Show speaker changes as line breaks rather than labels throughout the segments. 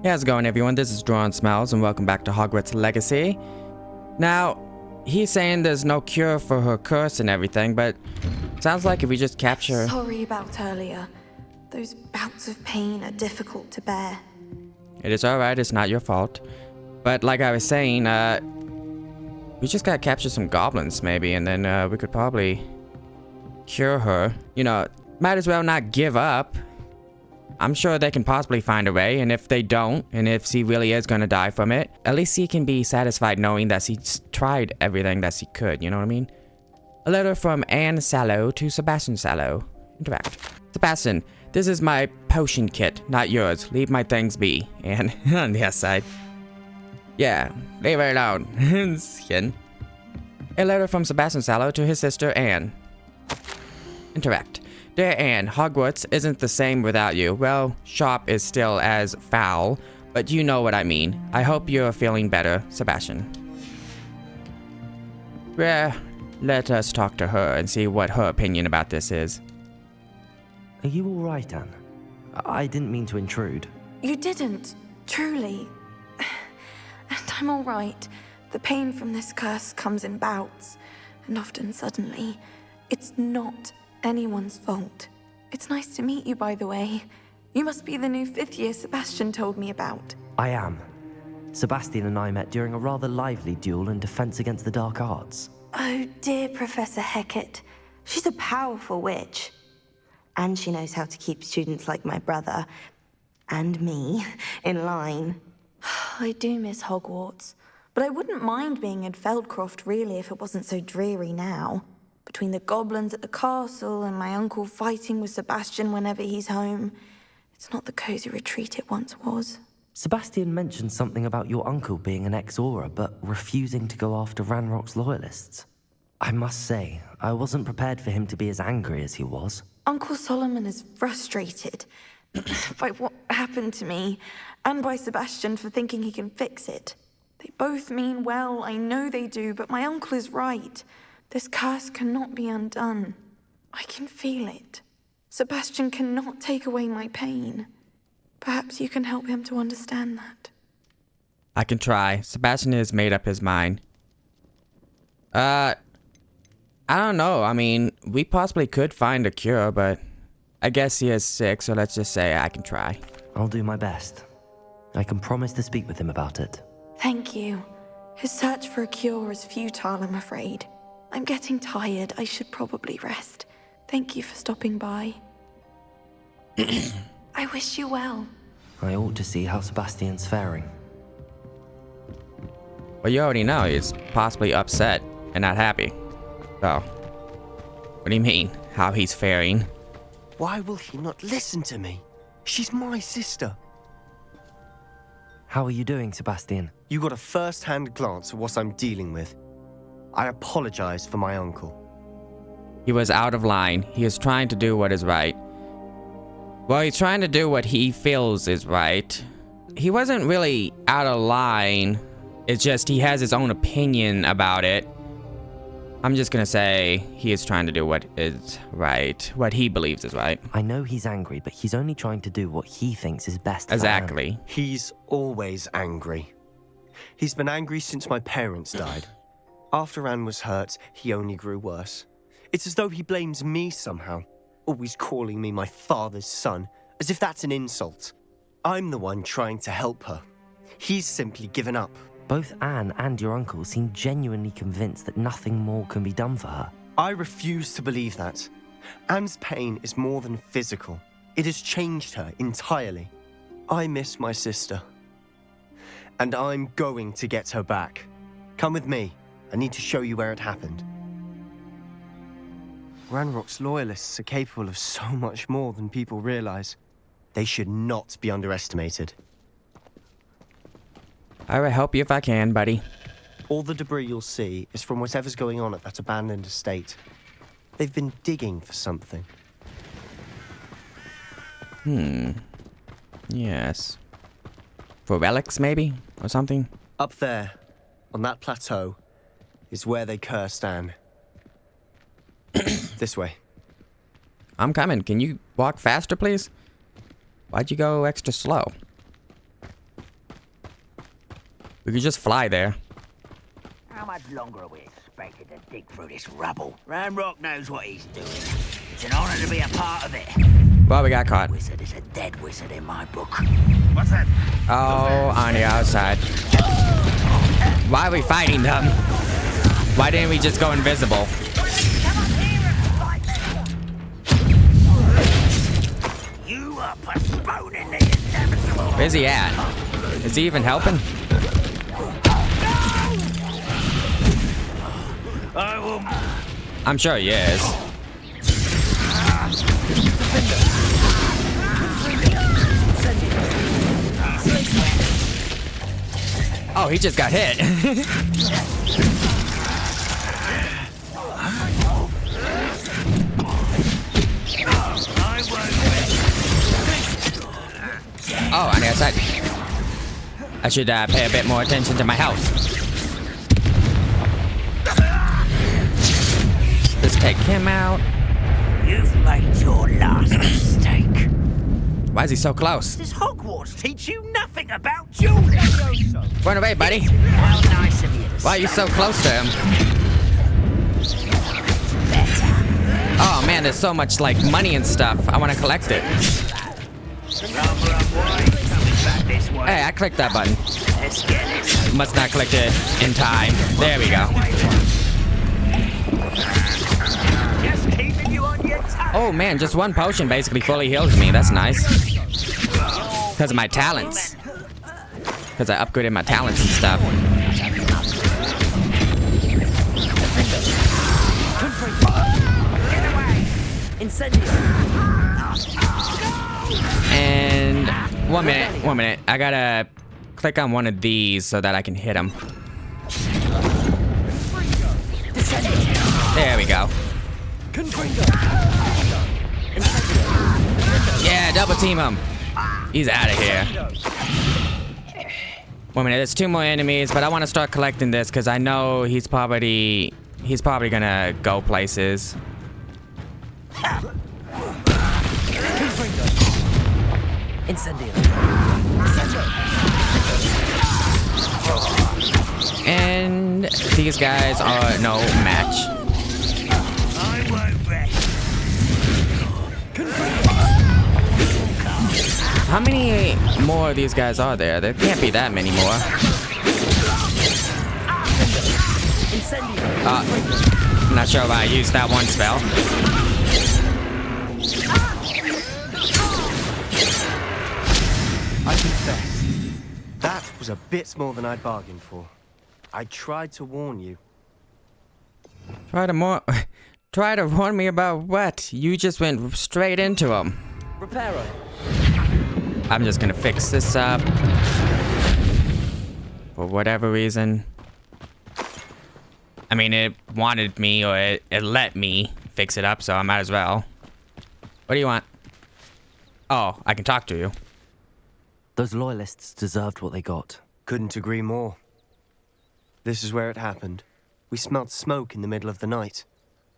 Hey, how's it going, everyone? This is Drawn Smells, and welcome back to Hogwarts Legacy. Now, he's saying there's no cure for her curse and everything, but it sounds like if we just capture...
Sorry about earlier. Those bouts of pain are difficult to bear.
It is alright, it's not your fault. But like I was saying, we just gotta capture some goblins, maybe, and then we could probably cure her. You know, might as well not give up. I'm sure they can possibly find a way, and if they don't, and if she really is gonna die from it, at least she can be satisfied knowing that she's tried everything that she could, you know what I mean? A letter from Anne Sallow to Sebastian Sallow. Interact. Sebastian, this is my potion kit, not yours. Leave my things be. And on the other side. Yeah, leave her alone. Skin. A letter from Sebastian Sallow to his sister Anne. Interact. Dear Anne, Hogwarts isn't the same without you. Well, shop is still as foul, but you know what I mean. I hope you're feeling better, Sebastian. Yeah, let us talk to her and see what her opinion about this is.
Are you all right, Anne? I didn't mean to intrude.
You didn't, truly. And I'm all right. The pain from this curse comes in bouts, and often suddenly. It's not anyone's fault. It's nice to meet you, by the way. You must be the new 5th year Sebastian told me about.
I am. Sebastian and I met during a rather lively duel in Defense Against the Dark Arts.
Oh, dear Professor Hecat. She's a powerful witch. And she knows how to keep students like my brother, and me, in line.
I do miss Hogwarts, but I wouldn't mind being in Feldcroft, really, if it wasn't so dreary now. Between the goblins at the castle and my uncle fighting with Sebastian whenever he's home, it's not the cozy retreat it once was.
Sebastian mentioned something about your uncle being an ex-Auror, but refusing to go after Ranrock's loyalists. I must say, I wasn't prepared for him to be as angry as he was.
Uncle Solomon is frustrated by what happened to me, and by Sebastian for thinking he can fix it. They both mean well, I know they do, but my uncle is right. This curse cannot be undone. I can feel it. Sebastian cannot take away my pain. Perhaps you can help him to understand that.
I can try. Sebastian has made up his mind. I don't know. I mean, we possibly could find a cure, but I guess he is sick, so let's just say I can try.
I'll do my best. I can promise to speak with him about it.
Thank you. His search for a cure is futile, I'm afraid. I'm getting tired. I should probably rest. Thank you for stopping by. I wish you well.
I ought to see how Sebastian's faring.
Well, you already know he's possibly upset and not happy. So, what do you mean, how he's faring?
Why will he not listen to me? She's my sister.
How are you doing, Sebastian?
You got a first-hand glance at what I'm dealing with. I apologize for my uncle.
He was out of line. He is trying to do what is right. Well, he's trying to do what he feels is right. He wasn't really out of line. It's just he has his own opinion about it. I'm just gonna say he is trying to do what is right. What he believes is right.
I know he's angry, but he's only trying to do what he thinks is best for
Exactly.
Anne.
He's always angry. He's been angry since my parents died. After Anne was hurt, he only grew worse. It's as though he blames me somehow, always calling me my father's son, as if that's an insult. I'm the one trying to help her. He's simply given up.
Both Anne and your uncle seem genuinely convinced that nothing more can be done for her.
I refuse to believe that. Anne's pain is more than physical. It has changed her entirely. I miss my sister. And I'm going to get her back. Come with me. I need to show you where it happened. Ranrock's loyalists are capable of so much more than people realize. They should not be underestimated.
I will help you if I can, buddy.
All the debris you'll see is from whatever's going on at that abandoned estate. They've been digging for something.
Yes. For relics, maybe? Or something?
Up there, on that plateau, is where they cursed Anne. This way.
I'm coming. Can you walk faster, please? Why'd you go extra slow? We could just fly there.
How much longer are we expected to dig through this rubble? Ranrock knows what he's doing. It's an honor to be a part of it.
Well, we got caught.
Wizard is a dead wizard in my book.
What's that?
Oh, on the outside. Why are we fighting them? Why didn't we just go invisible?
You are postponing the inevitable.
Where's he at? Is he even helping?
I will.
I'm sure he is. Oh, he just got hit. Oh, on the outside. I should pay a bit more attention to my health. Let's take him out.
You've made your last mistake.
Why is he so close?
Does Hogwarts teach you nothing about jewelry?
Run away, buddy.
How nice of you to
Why are you so close to him? Oh man, there's so much like money and stuff. I want to collect it. Hey, I clicked that button.
Let's get it.
Must not click it in time. There we go.
Just keeping you on your toes.
Oh man, just one potion basically fully heals me. That's nice. Because of my talents. Because I upgraded my talents and stuff. And 1 minute. I gotta click on one of these so that I can hit him. There we go. Yeah, double team him. He's out of here. 1 minute, there's 2 more enemies, but I want to start collecting this because I know he's probably gonna go places. And these guys are no match.
I won't rest.
How many more of these guys are there? There can't be that many more. I'm not sure if I used that one spell.
I confess, that was a bit more than I'd bargained for. I tried to warn you.
Try to warn me about what? You just went straight into him.
Reparo.
I'm just gonna fix this up. For whatever reason. I mean, it wanted me, or it let me fix it up, so I might as well. What do you want? Oh, I can talk to you.
Those loyalists deserved what they got.
Couldn't agree more. This is where it happened. We smelled smoke in the middle of the night.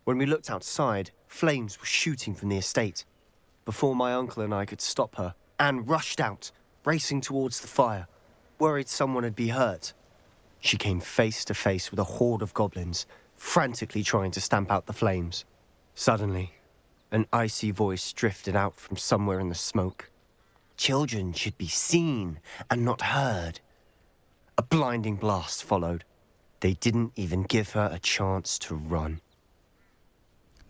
When we looked outside, flames were shooting from the estate. Before my uncle and I could stop her, Anne rushed out, racing towards the fire, worried someone would be hurt. She came face to face with a horde of goblins, frantically trying to stamp out the flames. Suddenly, an icy voice drifted out from somewhere in the smoke. Children should be seen and not heard. A blinding blast followed. They didn't even give her a chance to run.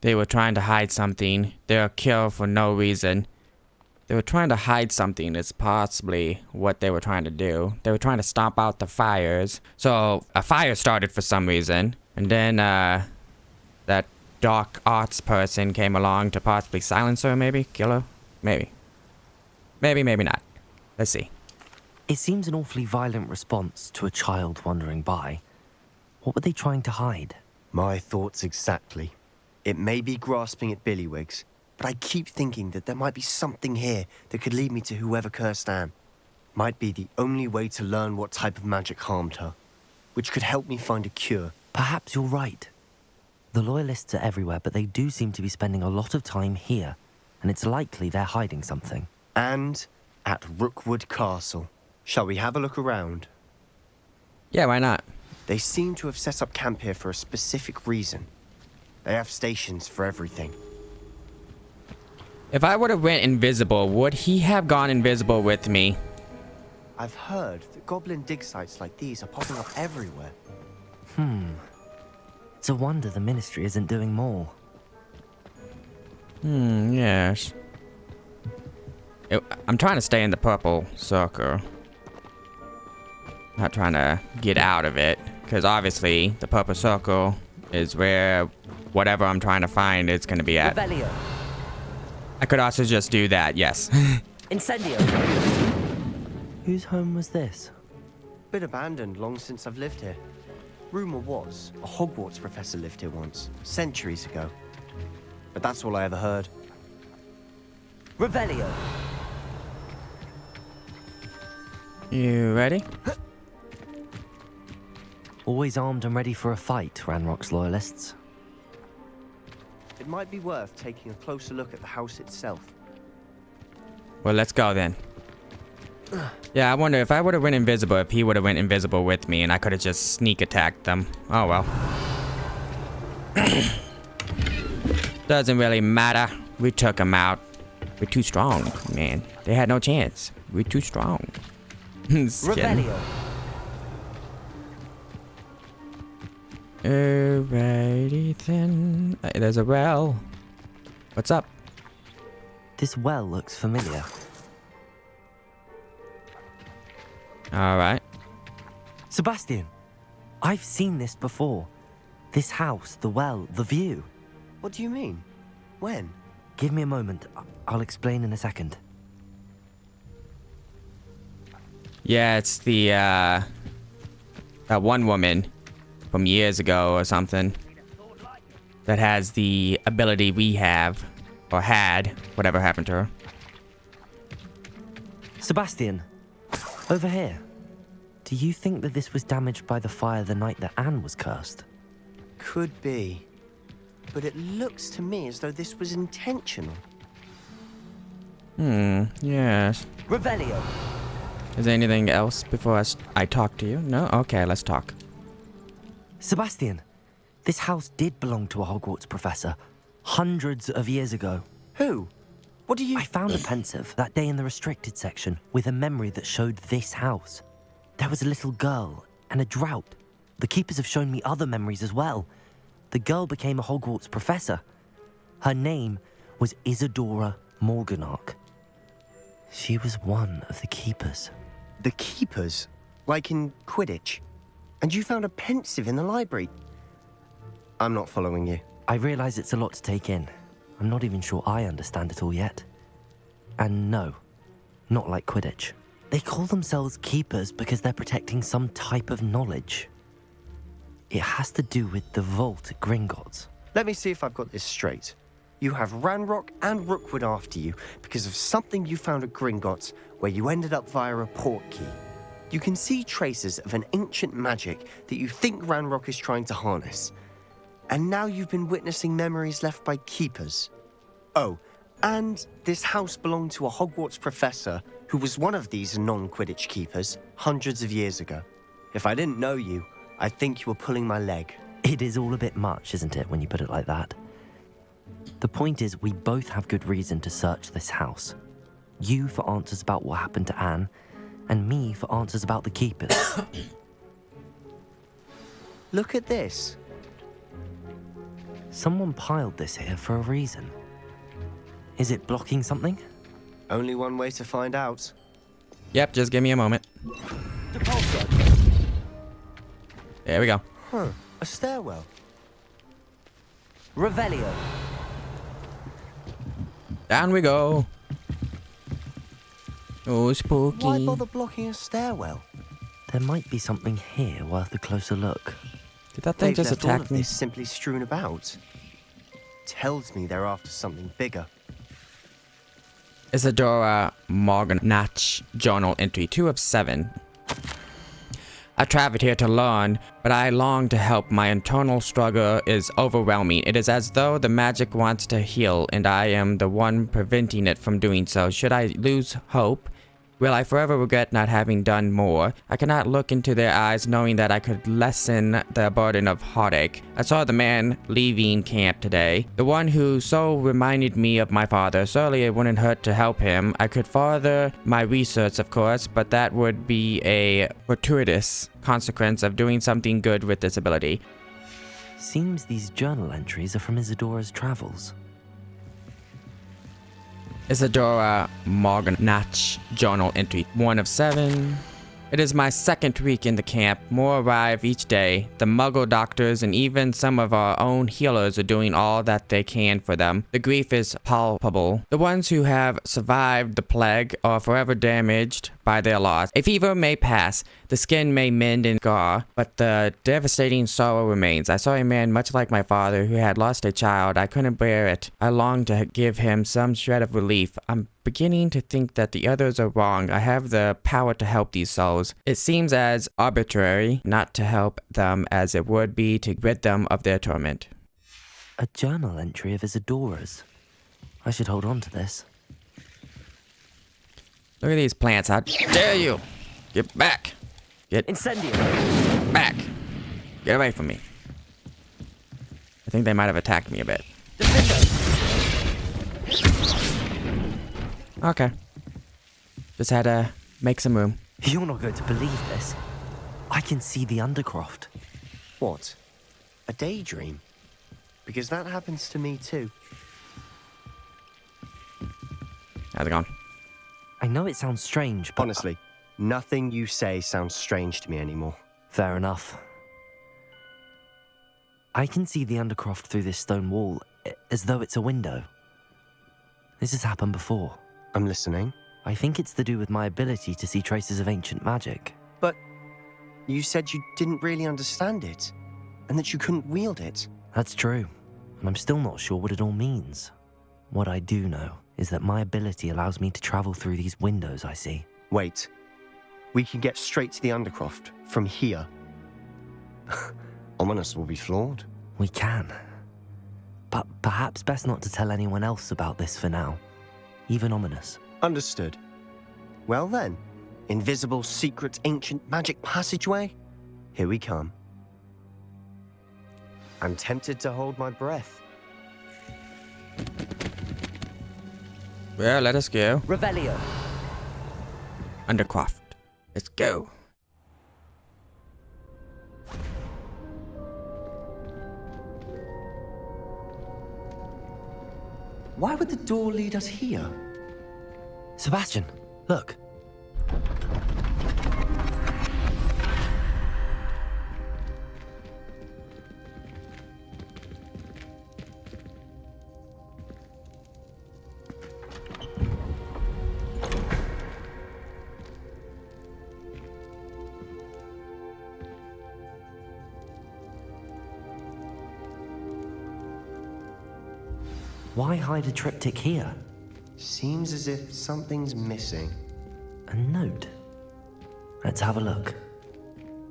They were trying to hide something. They were killed for no reason. They were trying to hide something. It's possibly what they were trying to do. They were trying to stomp out the fires. So a fire started for some reason. And then that dark arts person came along to possibly silence her, maybe? Kill her? Maybe. Maybe not. Let's see.
It seems an awfully violent response to a child wandering by. What were they trying to hide?
My thoughts exactly. It may be grasping at Billywigs, but I keep thinking that there might be something here that could lead me to whoever cursed Anne. Might be the only way to learn what type of magic harmed her, which could help me find a cure.
Perhaps you're right. The loyalists are everywhere, but they do seem to be spending a lot of time here, and it's likely they're hiding something.
And at Rookwood Castle. Shall we have a look around?
Yeah, why not?
They seem to have set up camp here for a specific reason. They have stations for everything.
If I would have went invisible, would he have gone invisible with me?
I've heard that goblin dig sites like these are popping up everywhere.
It's a wonder the Ministry isn't doing more.
Yes. I'm trying to stay in the purple circle. Not trying to get out of it. Because obviously, the purple circle is where whatever I'm trying to find is going to be at.
Revelio.
I could also just do that, yes.
Incendio. Whose home was this?
Been abandoned long since I've lived here. Rumor was a Hogwarts professor lived here once, centuries ago. But that's all I ever heard.
Revelio.
You ready?
Always armed and ready for a fight, Ranrock's loyalists.
It might be worth taking a closer look at the house itself.
Well, let's go then. Yeah, I wonder if I would have went invisible, if he would have went invisible with me and I could have just sneak attacked them. Oh well. Doesn't really matter. We took them out. We're too strong, man. They had no chance. We're too strong.
Revelio.
Alrighty then. There's a well. What's up?
This well looks familiar.
Alright.
Sebastian, I've seen this before. This house, the well, the view.
What do you mean? When?
Give me a moment. I'll explain in a second.
Yeah, it's the, that one woman from years ago or something that has the ability we have, or had, whatever happened to her.
Sebastian, over here. Do you think that this was damaged by the fire the night that Anne was cursed?
Could be. But it looks to me as though this was intentional.
Yes.
Revelio.
Is there anything else before I talk to you? No? Okay, let's talk.
Sebastian, this house did belong to a Hogwarts professor hundreds of years ago.
Who? What do you...
I found a pensive that day in the restricted section with a memory that showed this house. There was a little girl and a drought. The keepers have shown me other memories as well. The girl became a Hogwarts professor. Her name was Isadora Morganach. She was one of the keepers.
The keepers? Like in Quidditch? And you found a pensive in the library? I'm not following you.
I realize it's a lot to take in. I'm not even sure I understand it all yet. And no, not like Quidditch. They call themselves keepers because they're protecting some type of knowledge. It has to do with the vault at Gringotts.
Let me see if I've got this straight. You have Ranrock and Rookwood after you because of something you found at Gringotts where you ended up via a portkey. You can see traces of an ancient magic that you think Ranrock is trying to harness. And now you've been witnessing memories left by keepers. Oh, and this house belonged to a Hogwarts professor who was one of these non-Quidditch keepers hundreds of years ago. If I didn't know you, I'd think you were pulling my leg.
It is all a bit much, isn't it, when you put it like that? The point is, we both have good reason to search this house. You for answers about what happened to Anne, and me for answers about the keepers.
Look at this.
Someone piled this here for a reason. Is it blocking something?
Only one way to find out.
Yep, just give me a moment. There we go.
Huh, a stairwell.
Revelio.
Down we go. Oh, spooky.
Why bother blocking a stairwell?
There might be something here worth a closer look.
Did that thing
They've
just
left all
attack
of
me?
this simply strewn about. Tells me they're after something bigger.
Isadora Morganach, journal entry 2 of 7. I traveled here to learn, but I long to help. My internal struggle is overwhelming. It is as though the magic wants to heal, and I am the one preventing it from doing so. Should I lose hope? Will I forever regret not having done more? I cannot look into their eyes knowing that I could lessen the burden of heartache. I saw the man leaving camp today, the one who so reminded me of my father. Surely it wouldn't hurt to help him. I could further my research, of course, but that would be a fortuitous consequence of doing something good with this ability.
Seems these journal entries are from Isadora's travels.
Isadora Morganach journal entry 1 of 7. It is my second week in the camp. More arrive each day. The Muggle doctors and even some of our own healers are doing all that they can for them. The grief is palpable. The ones who have survived the plague are forever damaged by their loss. A fever may pass, the skin may mend and scar, but the devastating sorrow remains. I saw a man much like my father who had lost a child. I couldn't bear it. I longed to give him some shred of relief. I'm beginning to think that the others are wrong. I have the power to help these souls. It seems as arbitrary not to help them as it would be to rid them of their torment.
A journal entry of Isadora's. I should hold on to this.
Look at these plants. How dare you? Get back. Get
Incendio!
back. Get away from me. I think they might have attacked me a bit. Okay. Just had to make some room.
You're not going to believe this. I can see the Undercroft.
What? A daydream? Because that happens to me too.
How's it going?
I know it sounds strange, but...
Honestly, nothing you say sounds strange to me anymore.
Fair enough. I can see the Undercroft through this stone wall, as though it's a window. This has happened before.
I'm listening.
I think it's to do with my ability to see traces of ancient magic.
But you said you didn't really understand it, and that you couldn't wield it.
That's true, and I'm still not sure what it all means. What I do know is that my ability allows me to travel through these windows I see.
Wait. We can get straight to the Undercroft from here. Ominous will be flawed.
We can. But perhaps best not to tell anyone else about this for now. Even Ominous.
Understood. Well then, invisible, secret, ancient magic passageway? Here we come. I'm tempted to hold my breath.
Well, let us go.
Revelio.
Undercroft. Let's go.
Why would the door lead us here?
Sebastian, look. Why hide a triptych here?
Seems as if something's missing.
A note. Let's have a look.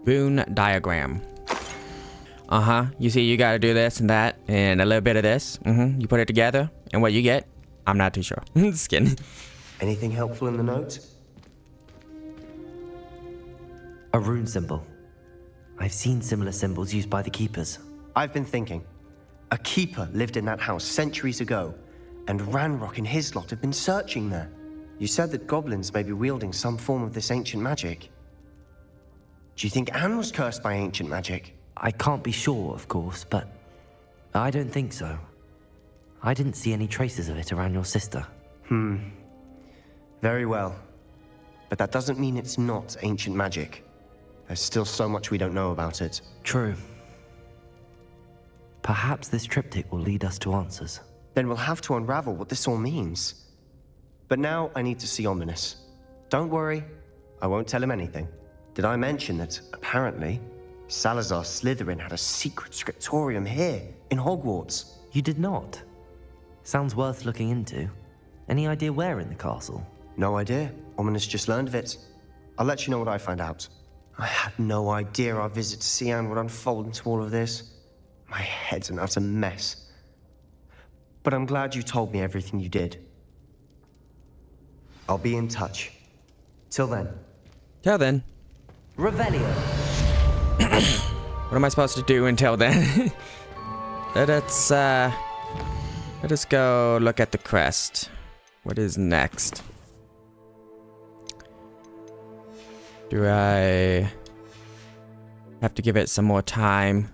Rune diagram. You see, you gotta do this and that, and a little bit of this. You put it together, and what you get, I'm not too sure. Just kidding.
Anything helpful in the note?
A rune symbol. I've seen similar symbols used by the keepers.
I've been thinking. A keeper lived in that house centuries ago, and Ranrock and his lot have been searching there. You said that goblins may be wielding some form of this ancient magic. Do you think Anne was cursed by ancient magic?
I can't be sure, of course, but I don't think so. I didn't see any traces of it around your sister.
Very well. But that doesn't mean it's not ancient magic. There's still so much we don't know about it.
True. Perhaps this triptych will lead us to answers.
Then we'll have to unravel what this all means. But now I need to see Ominous. Don't worry, I won't tell him anything. Did I mention that, apparently, Salazar Slytherin had a secret scriptorium here, in Hogwarts?
You did not? Sounds worth looking into. Any idea where in the castle?
No idea. Ominous just learned of it. I'll let you know what I find out. I had no idea our visit to Cian would unfold into all of this. My head's an utter mess. But I'm glad you told me everything you did. I'll be in touch.
Till then.
Till then.
Revelio.
What am I supposed to do until then? Let us go look at the crest. What is next? Do I have to give it some more time?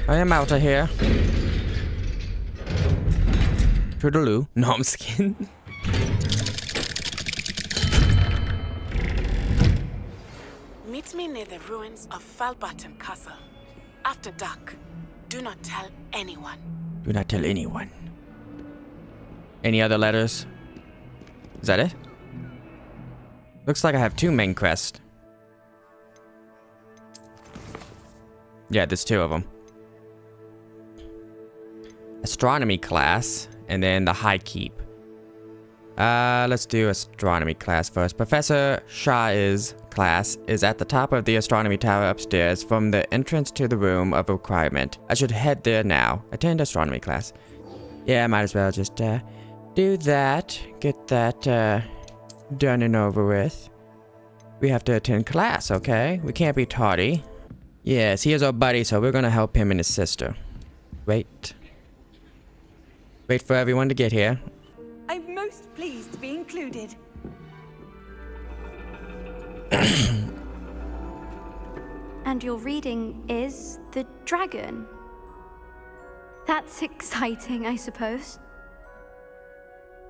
I am out of here. Toodaloo. No, I'm just kidding.
Meet me near the ruins of Falbaton Castle. After dark. Do not tell anyone.
Do not tell anyone. Any other letters? Is that it? Looks like I have 2 main quests. Yeah, there's 2 of them. Astronomy class, and then the High Keep. Let's do astronomy class first. Professor Shah's class is at the top of the astronomy tower upstairs from the entrance to the room of requirement. I should head there now. Attend astronomy class. Yeah, I might as well just do that. Get that done and over with. We have to attend class, okay? We can't be tardy. Yes, he is our buddy, so we're gonna help him and his sister. Wait. Wait for everyone to get here.
I'm most pleased to be included.
And your reading is The Dragon. That's exciting, I suppose.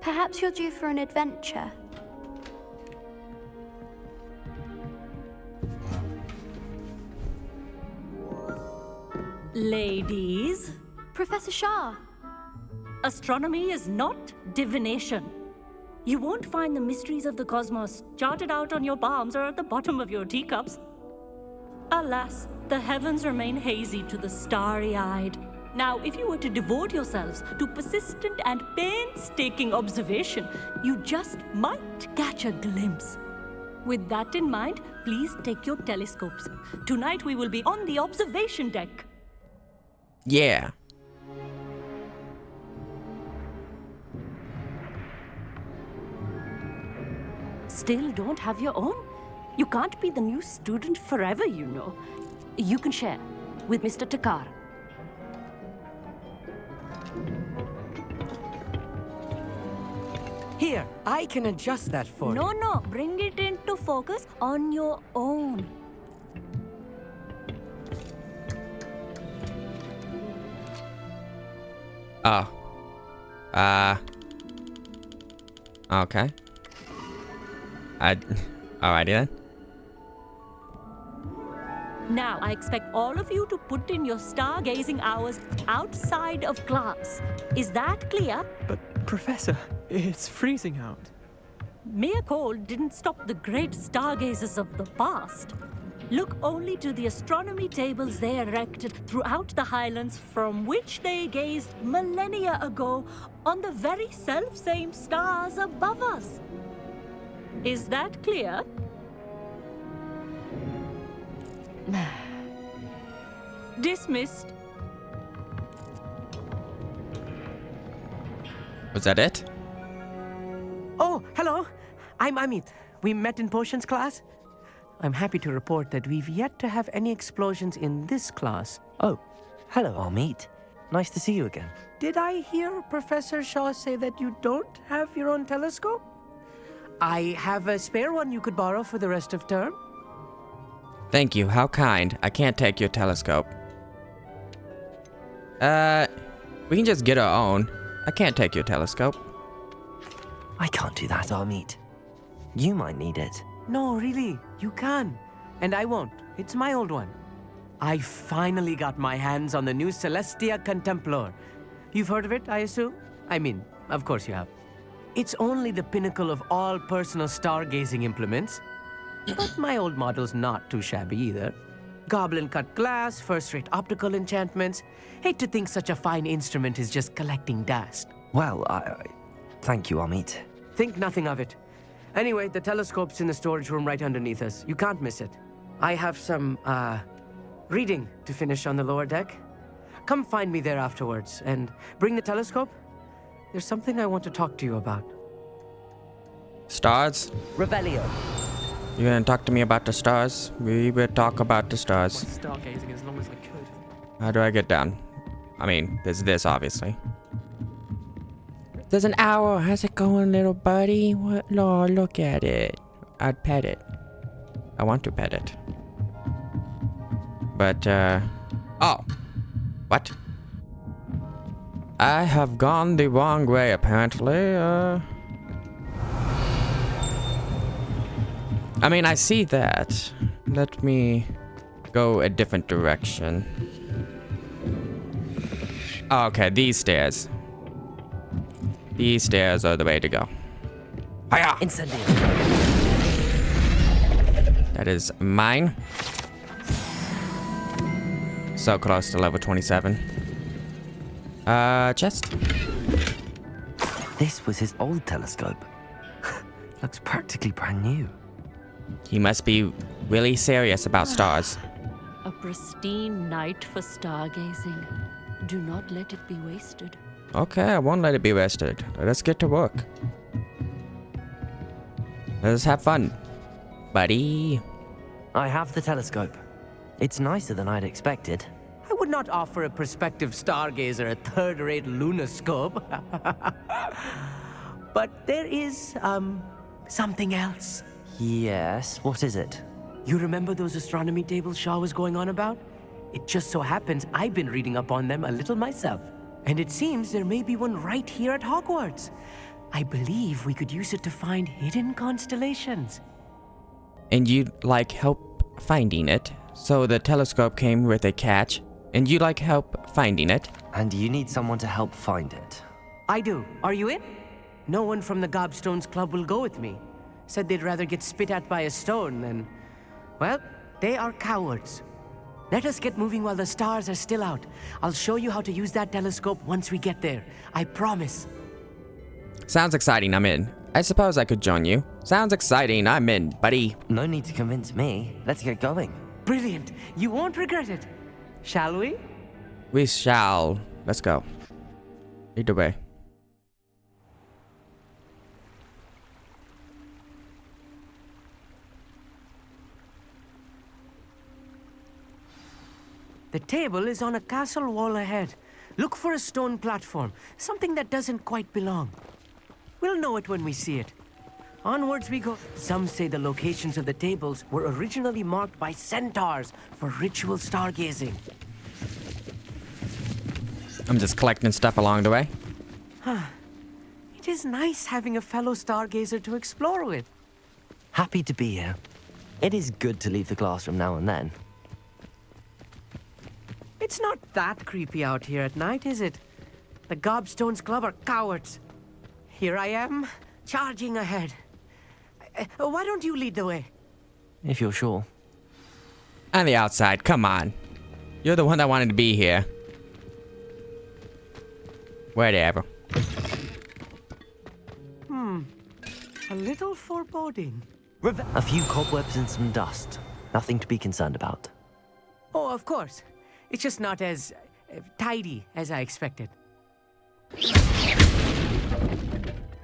Perhaps you're due for an adventure.
Ladies,
Professor Shah.
astronomy is not divination. You won't find the mysteries of the cosmos charted out on your palms or at the bottom of your teacups. Alas, the heavens remain hazy to the starry-eyed. Now, if you were to devote yourselves to persistent and painstaking observation, you just might catch a glimpse. With that in mind, please take your telescopes. Tonight we will be on the observation deck.
Yeah.
Still don't have your own? You can't be the new student forever, you know. You can share with Mr. Takar.
Here, I can adjust that for you.
No, bring it into focus on your own.
Oh. Okay. Alrighty then.
Now, I expect all of you to put in your stargazing hours outside of class. Is that clear?
But, Professor, it's freezing out.
Mere cold didn't stop the great stargazers of the past. Look only to the astronomy tables they erected throughout the highlands from which they gazed millennia ago on the very self-same stars above us. Is that clear? Dismissed.
Was that it?
Oh, hello. I'm Amit. We met in potions class. I'm happy to report that we've yet to have any explosions in this class.
Oh, hello, Amit. Nice to see you again.
Did I hear Professor Shaw say that you don't have your own telescope? I have a spare one you could borrow for the rest of term.
Thank you. How kind. I can't take your telescope. We can just get our own. I can't take your telescope.
I can't do that, Amit. You might need it.
No, really, you can. And I won't. It's my old one. I finally got my hands on the new Celestia Contemplar. You've heard of it, I assume? I mean, of course you have. It's only the pinnacle of all personal stargazing implements. But my old model's not too shabby either. Goblin-cut glass, first-rate optical enchantments. Hate to think such a fine instrument is just collecting dust.
Well, thank you, Amit.
Think nothing of it. Anyway, the telescope's in the storage room right underneath us. You can't miss it. I have some, reading to finish on the lower deck. come find me there afterwards and bring the telescope. There's something I want to talk to you about.
Stars?
Revelio.
You gonna talk to me about the stars? We will talk about the stars.
Stargazing as long as I could.
How do I get down? I mean, there's this, obviously. There's an owl. How's it going, little buddy? What? Lord, look at it. I'd pet it. I want to pet it. But, oh. What? I have gone the wrong way, apparently. I mean, I see that. Let me go a different direction. Okay, these stairs. These stairs are the way to go. Hiya!
Incendio.
That is mine. So close to level 27. Chest.
This was his old telescope. Looks practically brand new.
He must be really serious about stars.
A pristine night for stargazing. Do not let it be wasted.
Okay, I won't let it be wasted. Let us get to work. Let us have fun, buddy.
I have the telescope. It's nicer than I'd expected.
I would not offer a prospective stargazer a third-rate lunoscope. But there is, something else.
Yes, what is it?
You remember those astronomy tables Shaw was going on about? It just so happens I've been reading up on them a little myself. And it seems there may be one right here at Hogwarts. I believe we could use it to find hidden constellations.
And you'd like help finding it. So the telescope came with a catch, and you like help finding it.
And you need someone to help find it.
I do. Are you in? No one from the Gobstones Club will go with me. Said they'd rather get spit at by a stone than... Well, they are cowards. Let us get moving while the stars are still out. I'll show you how to use that telescope once we get there. I promise.
Sounds exciting, I'm in. I suppose I could join you. Sounds exciting, I'm in, buddy.
No need to convince me. Let's get going.
Brilliant. You won't regret it. Shall we?
We shall. Let's go. Lead the way.
The table is on a castle wall ahead. Look for a stone platform, something that doesn't quite belong. We'll know it when we see it. Onwards we go. Some say the locations of the tables were originally marked by centaurs for ritual stargazing.
I'm just collecting stuff along the way.
It is nice having a fellow stargazer to explore with.
Happy to be here. It is good to leave the classroom now and then.
It's not that creepy out here at night, is it? The Gobstones Club are cowards. Here I am, charging ahead. Why don't you lead the way?
If you're sure.
On the outside, come on. You're the one that wanted to be here. Whatever.
A little foreboding.
A few cobwebs and some dust. Nothing to be concerned about.
Oh, of course. It's just not as tidy as I expected.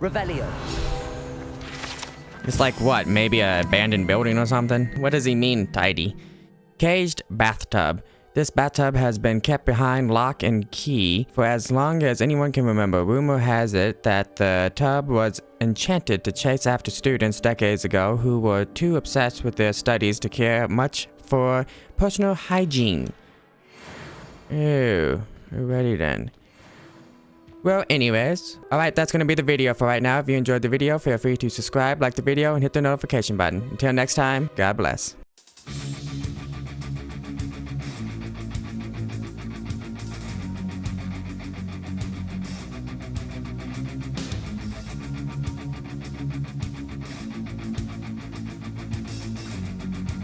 Revelio.
It's like what? Maybe an abandoned building or something? What does he mean, tidy? Caged bathtub. This bathtub has been kept behind lock and key for as long as anyone can remember. Rumor has it that the tub was enchanted to chase after students decades ago who were too obsessed with their studies to care much for personal hygiene. Ew. Alrighty then. Well, anyways. Alright, that's gonna be the video for right now. If you enjoyed the video, feel free to subscribe, like the video, and hit the notification button. Until next time, God bless.